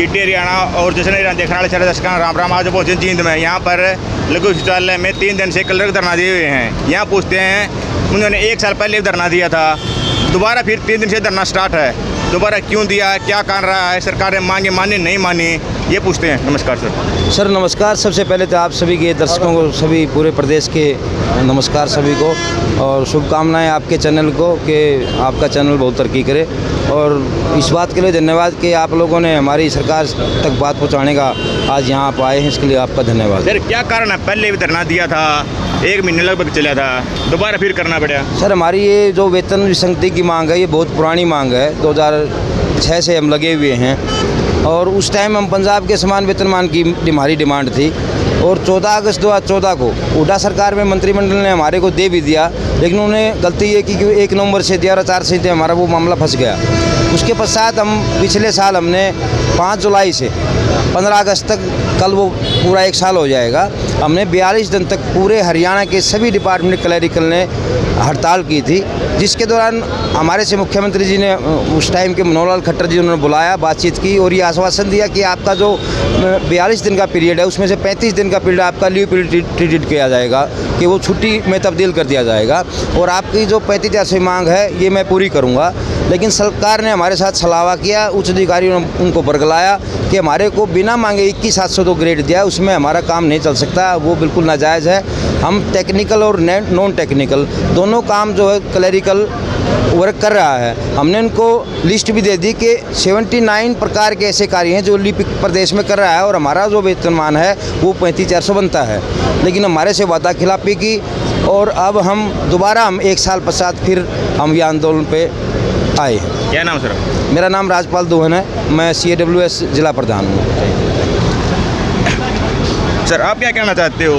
GT Haryana और जश्न हरियाणा देखने वाले सारे दर्शकों राम राम। आज पहुंचे जींद में। यहाँ पर लघु शौचालय में 3 दिन से कलर धरना दिए हुए हैं। यहाँ पूछते हैं, उन्होंने 1 साल पहले भी धरना दिया था, दोबारा फिर 3 दिन से धरना स्टार्ट है, दोबारा क्यों दिया, क्या कारण रहा है, सरकार ने मांगे मानी नहीं मानी, ये पूछते हैं। नमस्कार सर। नमस्कार। सबसे पहले तो आप सभी के दर्शकों को, सभी पूरे प्रदेश के नमस्कार सभी को, और शुभकामनाएं आपके चैनल को कि आपका चैनल बहुत तरक्की करे। और इस बात के लिए धन्यवाद कि आप लोगों ने हमारी सरकार तक बात पहुंचाने का आज यहाँ आप आए हैं, इसके लिए आपका धन्यवाद। सर क्या कारण है, पहले भी धरना दिया था, 1 महीने लगभग चला था, दोबारा फिर करना पड़ा? सर हमारी ये जो वेतन विसंगति की मांग है, ये बहुत पुरानी मांग है। 2006 से हम लगे हुए हैं और उस टाइम हम पंजाब के समान वेतनमान की हमारी डिमांड थी। और 14 अगस्त 2014 को हुड्डा सरकार में मंत्रिमंडल ने हमारे को दे भी दिया, लेकिन उन्होंने गलती ये की कि 1 नवंबर से 11/4 से हमारा वो मामला फंस गया। उसके पश्चात हम पिछले साल हमने 5 जुलाई से 15 अगस्त तक, कल वो पूरा 1 साल हो जाएगा, हमने 42 दिन तक पूरे हरियाणा के सभी डिपार्टमेंट क्लरिकल ने हड़ताल की थी, जिसके दौरान हमारे से मुख्यमंत्री जी ने उस टाइम के मनोहर लाल खट्टर जी उन्होंने बुलाया, बातचीत की और ये आश्वासन दिया कि आपका जो 42 दिन का पीरियड है उसमें से 35 दिन का पीरियड आपका लीव पीरियड ट्रीटेड किया जाएगा, कि वो छुट्टी में तब्दील कर दिया जाएगा और आपकी जो 35,000 मांग है ये मैं पूरी करूँगा। लेकिन सरकार ने हमारे साथ छलावा किया, उच्च अधिकारियों ने उनको बरगलाया कि हमारे को बिना मांगे 21,702 ग्रेड दिया, उसमें हमारा काम नहीं चल सकता, वो बिल्कुल नाजायज़ है। हम टेक्निकल और नॉन टेक्निकल दोनों काम जो है क्लरिकल वर्क कर रहा है। हमने उनको लिस्ट भी दे दी कि 79 प्रकार के ऐसे कार्य हैं जो लिपिक प्रदेश में कर रहा है और हमारा जो वेतनमान है वो 35,400 बनता है, लेकिन हमारे से वादा खिलाफी की और अब हम दोबारा 1 साल पश्चात फिर हम ये आंदोलन पे आए। क्या नाम सर? मेरा नाम राजपाल दोहन है, मैं CAWS जिला प्रधान हूँ। सर आप क्या कहना चाहते हो,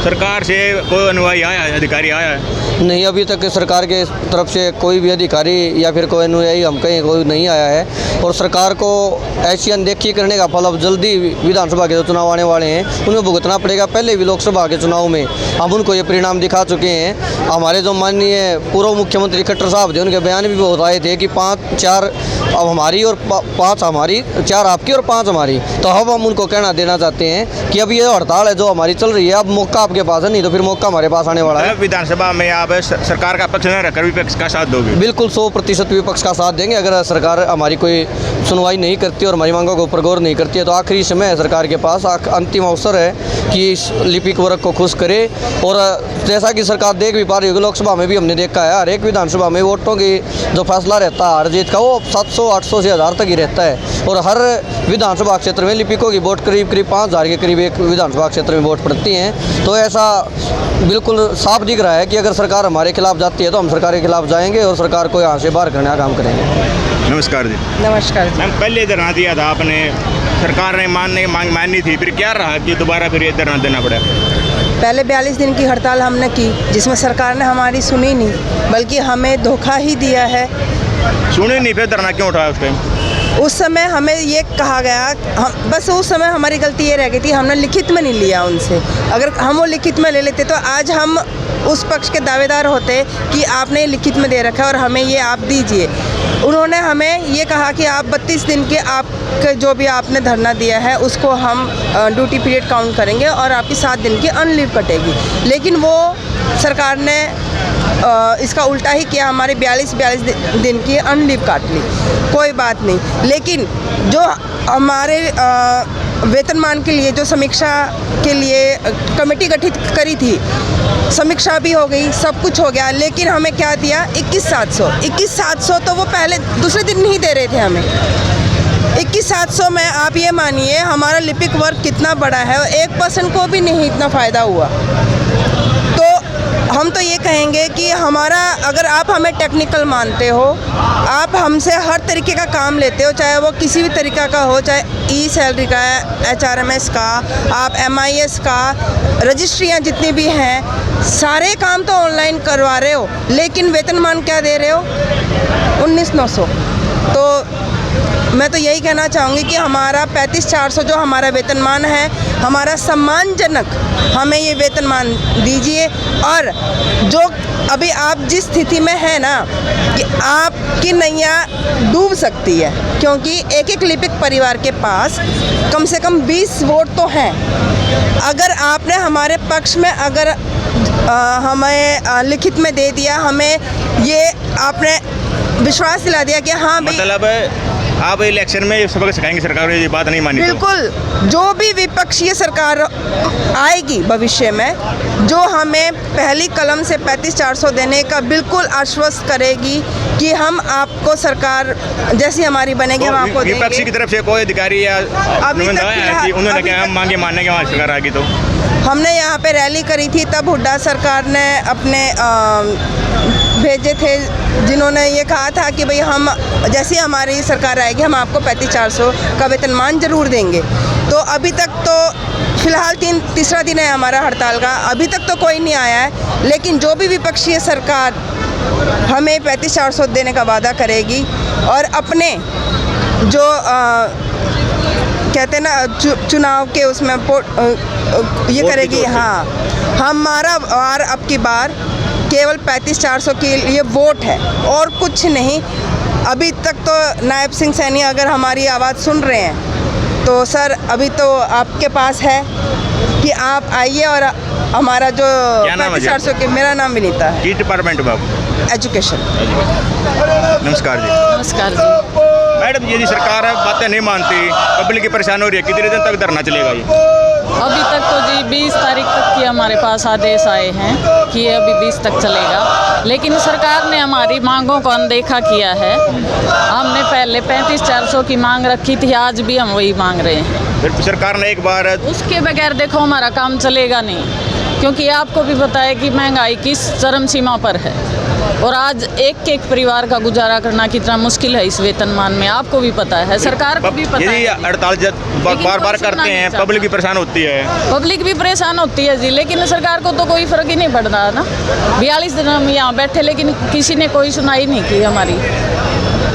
सरकार से कोई अनुयायी आया है, अधिकारी आया है? नहीं, अभी तक सरकार के तरफ से कोई भी अधिकारी या फिर कोई अनुयायी हम कहीं कोई नहीं आया है। और सरकार को ऐसी अनदेखी करने का फल अब जल्दी विधानसभा के जो चुनाव आने वाले हैं उन्हें भुगतना पड़ेगा। पहले भी लोकसभा के चुनाव में हम उनको ये परिणाम दिखा चुके हैं। हमारे जो माननीय पूर्व मुख्यमंत्री खट्टर साहब थे, उनके बयान भी बहुत आए थे कि 5-4 अब हमारी और 5 हमारी, 4 आपकी और 5 हमारी। तो अब हम उनको कहना देना चाहते हैं कि अब ये हड़ताल है जो हमारी चल रही है, अब मौका आपके पास है, नहीं तो फिर मौका हमारे पास आने वाला है। विधानसभा में आप सरकार का पक्ष न रखकर विपक्ष का साथ दोगे? बिल्कुल 100% विपक्ष का साथ देंगे। अगर सरकार हमारी कोई सुनवाई नहीं करती और हमारी मांगों को ऊपर गौर नहीं करती है तो आखिरी समय है सरकार के पास, अंतिम अवसर है कि इस लिपिक वर्ग को खुश करे। और जैसा कि सरकार देख भी पा रही होगी, लोकसभा में भी हमने देखा है हर एक विधानसभा में वोटों की जो फैसला रहता है हार जीत का, वो 700-800 से 1000 तक ही रहता है। और हर विधानसभा क्षेत्र में लिपिकों की वोट करीब 5,000 के करीब एक विधानसभा क्षेत्र में वोट पड़ती हैं। तो ऐसा बिल्कुल साफ दिख रहा है कि अगर सरकार हमारे खिलाफ जाती है तो हम सरकार के खिलाफ जाएंगे और सरकार को यहाँ से बाहर करने का काम करेंगे। नमस्कार जी। नमस्कार। मैम पहले धरना दिया था आपने, सरकार ने मांग मानी थी, फिर क्या रहा कि दोबारा फिर ये धरना देना पड़ा? पहले 42 दिन की हड़ताल हमने की, जिसमें सरकार ने हमारी सुनी नहीं, बल्कि हमें धोखा ही दिया है। सुनी नहीं, फिर धरना क्यों उठाया उस टाइम? उस समय हमें ये कहा गया, हम बस उस समय हमारी गलती ये रह गई थी, हमने लिखित में नहीं लिया उनसे। अगर हम वो लिखित में ले लेते तो आज हम उस पक्ष के दावेदार होते कि आपने लिखित में दे रखा है और हमें ये आप दीजिए। उन्होंने हमें ये कहा कि आप 32 दिन के आपके जो भी आपने धरना दिया है उसको हम ड्यूटी पीरियड काउंट करेंगे और आपकी 7 दिन की अनलीव कटेगी। लेकिन वो सरकार ने इसका उल्टा ही किया, हमारे 42 दिन की अनलीव काट ली। कोई बात नहीं, लेकिन जो हमारे वेतनमान के लिए जो समीक्षा के लिए कमेटी गठित करी थी, समीक्षा भी हो गई, सब कुछ हो गया, लेकिन हमें क्या दिया? 21,700 तो वो पहले दूसरे दिन नहीं दे रहे थे हमें। 21,700 में आप ये मानिए हमारा लिपिक वर्क कितना बड़ा है, 1% को भी नहीं इतना फ़ायदा हुआ। तो हम तो ये कहेंगे कि हमारा, अगर आप हमें टेक्निकल मानते हो, आप हमसे हर तरीके का काम लेते हो, चाहे वो किसी भी तरीका का हो, चाहे ई-सैलरी का, HRMS का, आप MIS का, रजिस्ट्रियाँ जितनी भी हैं, सारे काम तो ऑनलाइन करवा रहे हो, लेकिन वेतनमान क्या दे रहे हो? 19,900। तो मैं तो यही कहना चाहूँगी कि हमारा 35,400 जो हमारा वेतनमान है, हमारा सम्मानजनक हमें ये वेतनमान दीजिए। और जो अभी आप जिस स्थिति में है ना कि आपकी नैया डूब सकती है, क्योंकि एक एक लिपिक परिवार के पास कम से कम 20 वोट तो हैं। अगर आपने हमारे पक्ष में अगर हमें लिखित में दे दिया, हमें ये आपने विश्वास दिला दिया कि हाँ भाई, मतलब आप इलेक्शन में सबक सिखाएंगे सरकार ये बात नहीं मानी तो? बिल्कुल। जो भी विपक्षीय सरकार आएगी भविष्य में, जो हमें पहली कलम से 35,400 देने का बिल्कुल आश्वस्त करेगी कि हम आपको सरकार जैसी हमारी बनेगी हम आपको देंगे। विपक्षी की तरफ से कोई अधिकारी या नुमाइंदा आया कि उन्होंने क्या हम मांगे मानने के वहाँ सरकार आ गई? तो हमने यहाँ पे रैली करी थी, तब हुड्डा सरकार ने अपने भेजे थे, जिन्होंने ये कहा था कि भाई हम जैसी हमारी सरकार आएगी हम आपको 35,400 का वेतनमान ज़रूर देंगे। तो अभी तक तो फ़िलहाल तीसरा दिन है हमारा हड़ताल का, अभी तक तो कोई नहीं आया है। लेकिन जो भी विपक्षीय सरकार हमें 35,400 देने का वादा करेगी और अपने जो कहते हैं ना चुनाव के उसमें ये करेगी, हाँ हमारा वार अब की बार केवल 35,400 के लिए वोट है और कुछ नहीं। अभी तक तो नायब सिंह सैनी अगर हमारी आवाज़ सुन रहे हैं तो सर अभी तो आपके पास है कि आप आइए और हमारा जो 35,400 के, मेरा नाम विनीता है। किस डिपार्टमेंट में आप? एजुकेशन। नमस्कार जी। नमस्कार जी। मैडम ये सरकार बातें नहीं मानती, पब्लिक की परेशानी हो रही है, कितने दिन तक धरना चलेगा ये? अभी तक तो जी 20 तारीख तक की हमारे पास आदेश आए हैं कि ये अभी 20 तक चलेगा, लेकिन सरकार ने हमारी मांगों को अनदेखा किया है। हमने पहले 35,400 की मांग रखी थी, आज भी हम वही मांग रहे हैं। फिर सरकार ने एक बार उसके बगैर देखो हमारा काम चलेगा नहीं, क्योंकि आपको भी पता है कि महंगाई किस चरम सीमा पर है और आज एक एक परिवार का गुजारा करना कितना मुश्किल है इस वेतनमान में, आपको भी पता है, सरकार को भी पता है। हड़ताल बार बार करते हैं, पब्लिक भी परेशान होती है। पब्लिक भी परेशान होती है जी, लेकिन सरकार को तो कोई फ़र्क ही नहीं पड़ रहा ना। 42 दिन हम यहाँ बैठे, लेकिन किसी ने कोई सुनाई नहीं की हमारी,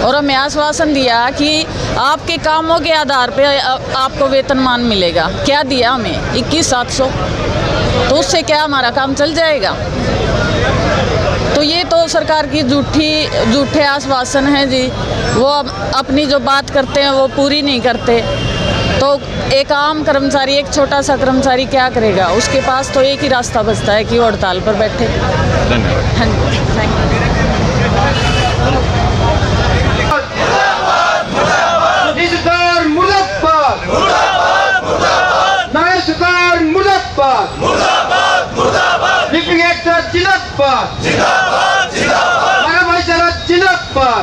और हमें आश्वासन दिया कि आपके कामों के आधार पे आपको वेतनमान मिलेगा। क्या दिया हमें? 21,700। तो उससे क्या हमारा काम चल जाएगा? तो ये तो सरकार की झूठे आश्वासन हैं जी। वो अपनी जो बात करते हैं वो पूरी नहीं करते। तो एक आम कर्मचारी, एक छोटा सा कर्मचारी क्या करेगा? उसके पास तो एक ही रास्ता बचता है कि वो हड़ताल पर बैठे। धन्यवाद। हाँ जी, थैंक यू। सरकार मुर्दाबाद, नया सरकार मुर्दाबाद, लिपिक एकता जिंदाबाद, नया भाईचारा जिंदाबाद,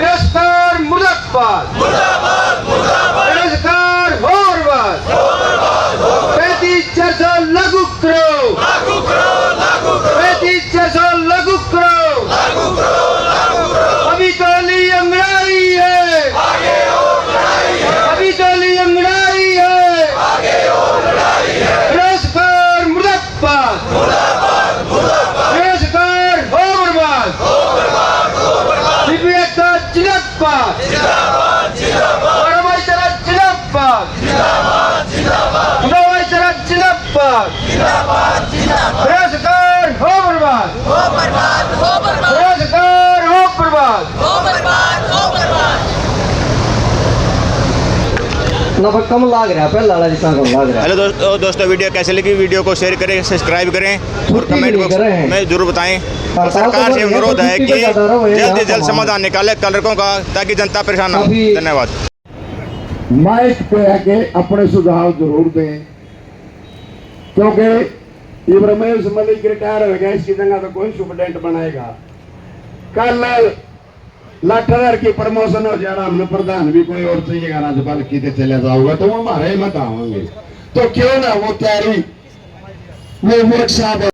सरकार मुर्दाबाद, सरकार होरबाद, 35,400 लागू करो, 35,400 लागू करो, अभी तो ली अंगड़ाई है, अभी तो ली अंगड़ाई है, सरकार मुर्दाबाद, सरकार होरबाद, लिपिक एकता जिंदाबाद, बड़ा भाईचारा जिंदाबाद, बड़ा भाईचारा जिंदाबाद, सरकार होरबाद, सरकार होरबाद। ना पर कम लाग रहा है, पहले वाला जितना कम लाग रहा है। हेलो दोस्तों, वीडियो कैसे लगी? वीडियो को शेयर करें, सब्सक्राइब करें और कमेंट बॉक्स में जरूर बताएं। और सरकार से अनुरोध है कि जल्द से जल्द समाधान निकाले कलरकों का, ताकि जनता परेशान ना हो। धन्यवाद। माइक पे आके अपने सुझाव जरूर दें, क्योंकि इब्राहिम मलिक रिटायर हो गया, इसकी जगह तो कोई सुपरडेंट बनाएगा। कल लाठर की प्रमोशन हो जाना, हमने प्रधान भी कोई और चाहिएगा, राज्यपाल की चले जाओगे तो वो हमारे मत आवेंगे, तो क्यों ना वो तैयारी वो साहब